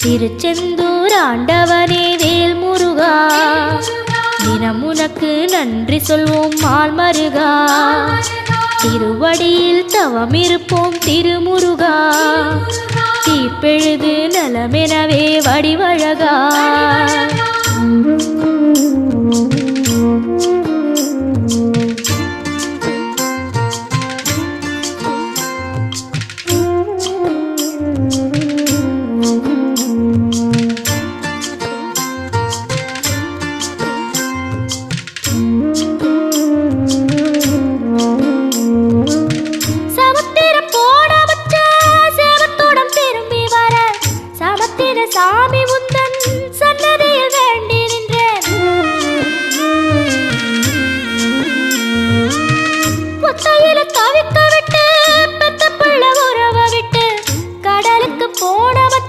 திருச்செந்தூர் ஆண்டவனே வேல் முருகா, தினம் உனக்கு நன்றி சொல்வோம் மால் மருகா. திருவடியில் தவம் இருப்போம் திருமுருகா, தீப்பெழுது நலமெனவே வடிவழகா. சாமி உந்தன் சன்னதியில்